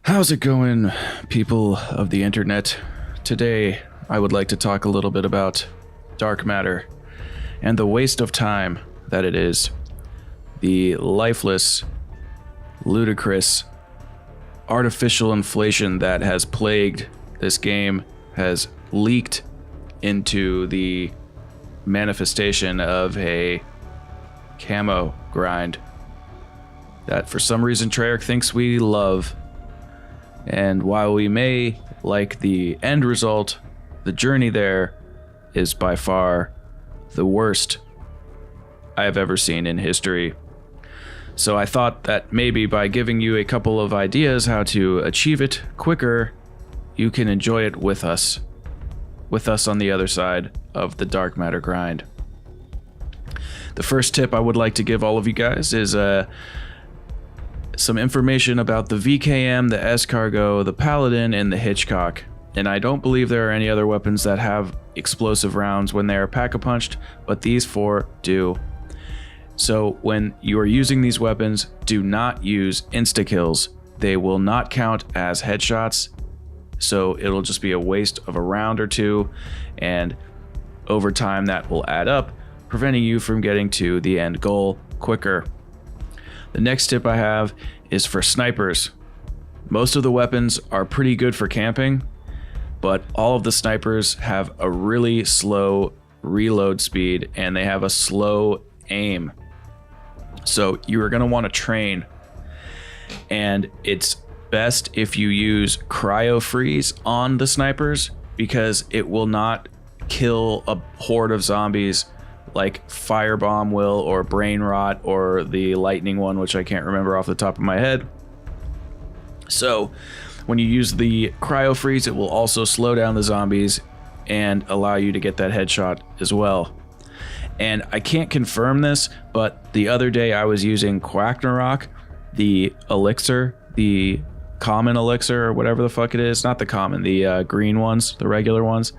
How's it going, people of the internet? Today, I would like to talk a little bit about dark matter and the waste of time that it is. The lifeless, ludicrous, artificial inflation that has plagued this game has leaked into the manifestation of a camo grind that for some reason Treyarch thinks we love. And while we may like the end result, the journey there is by far the worst I have ever seen in history. So I thought that maybe by giving you a couple of ideas how to achieve it quicker, you can enjoy it with us on the other side of the dark matter grind. The first tip I would like to give all of you guys is some information about the VKM, the S-Cargo, the Paladin, and the Hitchcock. And I don't believe there are any other weapons that have explosive rounds when they are pack-a-punched, but these four do. So when you are using these weapons, do not use insta-kills. They will not count as headshots, so it'll just be a waste of a round or two, and over time that will add up, preventing you from getting to the end goal quicker. The next tip I have is for snipers. Most of the weapons are pretty good for camping, but all of the snipers have a really slow reload speed and they have a slow aim. So you are going to want to train, and it's best if you use cryo freeze on the snipers because it will not kill a horde of zombies like Firebomb will, or Brain Rot, or the Lightning one, which I can't remember off the top of my head. So when you use the cryo freeze, it will also slow down the zombies and allow you to get that headshot as well. And I can't confirm this, but the other day I was using Quacknarok, the elixir, the common elixir, or whatever the fuck it is, not the common, the green ones, the regular ones,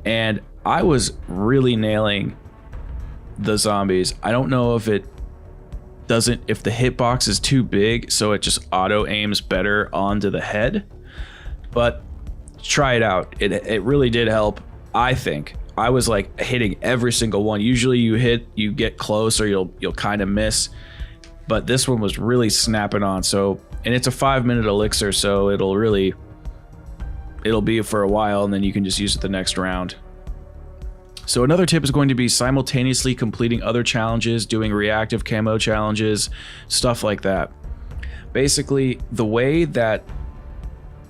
and I was really nailing the zombies. I don't know if it doesn't, if the hitbox is too big so it just auto aims better onto the head, but try it out. It really did help. I think I was like hitting every single one. Usually you get close or you'll kind of miss, but this one was really snapping on. So, and it's a 5-minute elixir, so it'll be for a while, and then you can just use it the next round. So another tip is going to be simultaneously completing other challenges, doing reactive camo challenges, stuff like that. Basically, the way that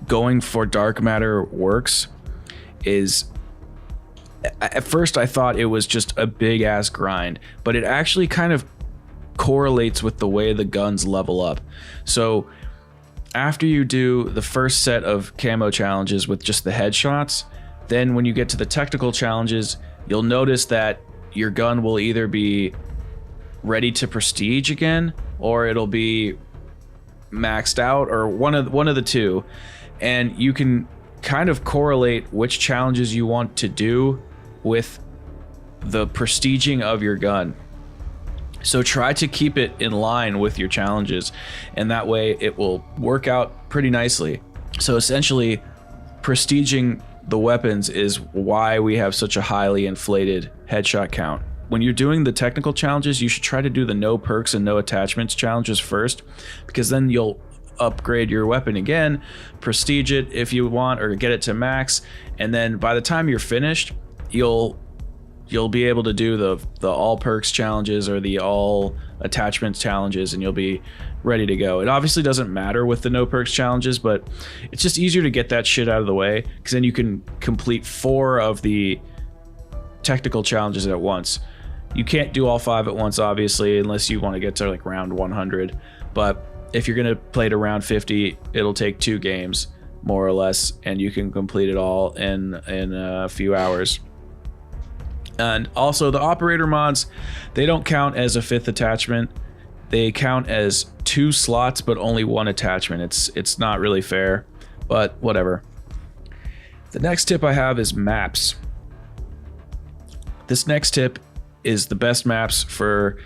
going for dark matter works is, at first I thought it was just a big ass grind, but it actually kind of correlates with the way the guns level up. So after you do the first set of camo challenges with just the headshots, then when you get to the technical challenges, you'll notice that your gun will either be ready to prestige again, or it'll be maxed out, or one of the two. And you can kind of correlate which challenges you want to do with the prestiging of your gun. So try to keep it in line with your challenges, and that way it will work out pretty nicely. So essentially, prestiging the weapons is why we have such a highly inflated headshot count. When you're doing the technical challenges, you should try to do the no perks and no attachments challenges first, because then you'll upgrade your weapon again, prestige it if you want, or get it to max, and then by the time you're finished, you'll be able to do the all perks challenges or the all attachments challenges, and you'll be ready to go. It obviously doesn't matter with the no perks challenges, but it's just easier to get that shit out of the way, because then you can complete 4 of the technical challenges at once. You can't do all 5 at once, obviously, unless you want to get to like round 100, but if you're going to play to round 50, it'll take 2 games more or less, and you can complete it all in a few hours. And also the operator mods, they don't count as a 5th attachment. They count as 2 slots, but only 1 attachment. It's not really fair, but whatever. The next tip I have is maps. This next tip is the best maps for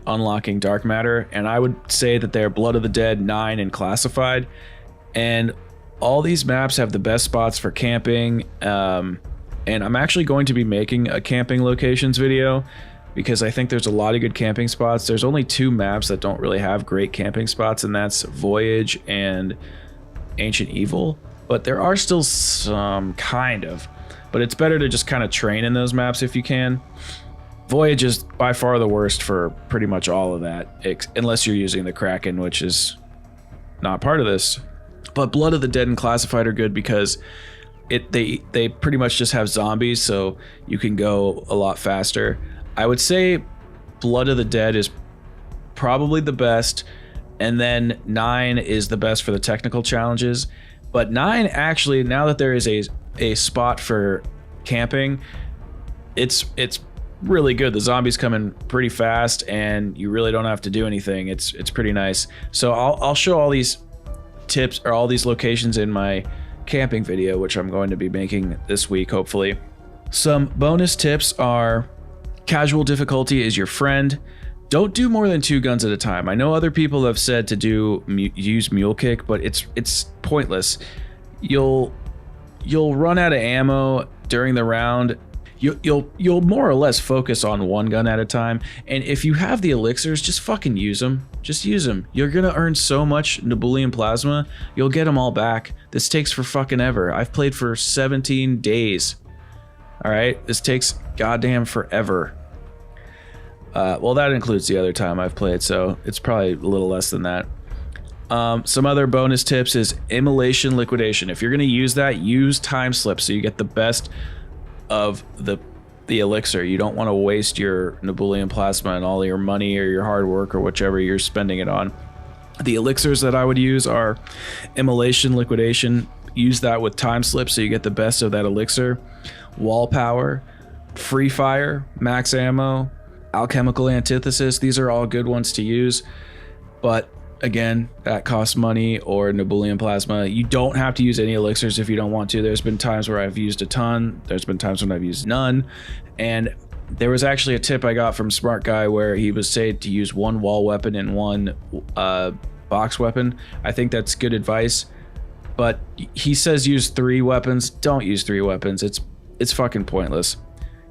unlocking dark matter, and I would say that they're Blood of the Dead, 9, and Classified. And all these maps have the best spots for camping. And I'm actually going to be making a camping locations video because I think there's a lot of good camping spots. There's only 2 maps that don't really have great camping spots, and that's Voyage and Ancient Evil. But there are still some, kind of. But it's better to just kind of train in those maps if you can. Voyage is by far the worst for pretty much all of that, unless you're using the Kraken, which is not part of this. But Blood of the Dead and Classified are good because they pretty much just have zombies, so you can go a lot faster. I would say Blood of the Dead is probably the best, and then 9 is the best for the technical challenges. But 9 actually, now that there is a spot for camping, it's really good. The zombies come in pretty fast, and you really don't have to do anything. It's pretty nice. So I'll show all these tips or all these locations in my camping video, which I'm going to be making this week, hopefully. Some bonus tips are casual difficulty is your friend. Don't do more than 2 guns at a time. I know other people have said to use mule kick, but it's pointless. You'll run out of ammo during the round. You'll more or less focus on 1 gun at a time, and if you have the elixirs, just fucking use them. Just use them. You're gonna earn so much Nebulium Plasma, you'll get them all back. This takes for fucking ever. I've played for 17 days. All right, this takes goddamn forever. Well, that includes the other time I've played, so it's probably a little less than that. Some other bonus tips is Immolation Liquidation. If you're gonna use that, use Time Slip so you get the best of the elixir. You don't want to waste your Nebulium Plasma and all your money or your hard work or whichever you're spending it on. The elixirs that I would use are Immolation Liquidation. Use that with Time Slip so you get the best of that elixir. Wall Power, Free Fire, Max Ammo, Alchemical Antithesis. These are all good ones to use, but again, that costs money or Nebulium Plasma. You don't have to use any elixirs if you don't want to. There's been times where I've used a ton. There's been times when I've used none. And there was actually a tip I got from Smart Guy where he was said to use 1 wall weapon and 1 box weapon. I think that's good advice. But he says use 3 weapons. Don't use 3 weapons. It's fucking pointless.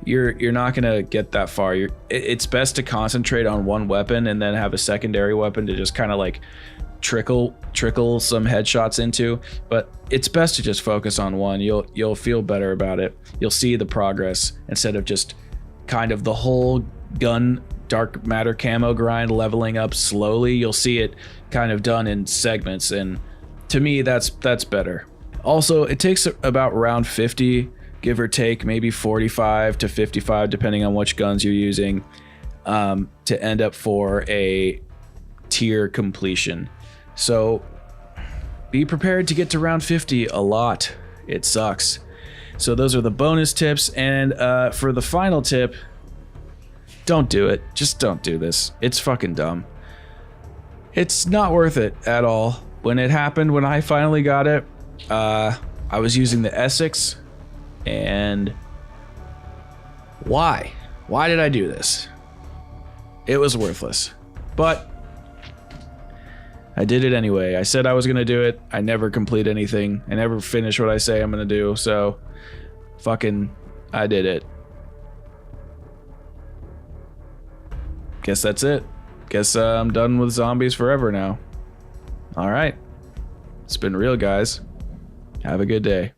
You're not gonna get that far. It's best to concentrate on 1 weapon and then have a secondary weapon to just kind of like trickle some headshots into. But it's best to just focus on 1. You'll feel better about it. You'll see the progress instead of just kind of the whole gun dark matter camo grind leveling up slowly. You'll see it kind of done in segments, and to me that's better. Also, it takes about round 50, give or take, maybe 45 to 55, depending on which guns you're using, to end up for a tier completion. So be prepared to get to round 50 a lot. It sucks. So those are the bonus tips. And for the final tip, don't do it. Just don't do this. It's fucking dumb. It's not worth it at all. When it happened, when I finally got it, I was using the Essex. And why? Why did I do this? It was worthless. But I did it anyway. I said I was going to do it. I never complete anything. I never finish what I say I'm going to do. So, fucking, I did it. Guess that's it. Guess I'm done with zombies forever now. All right. It's been real, guys. Have a good day.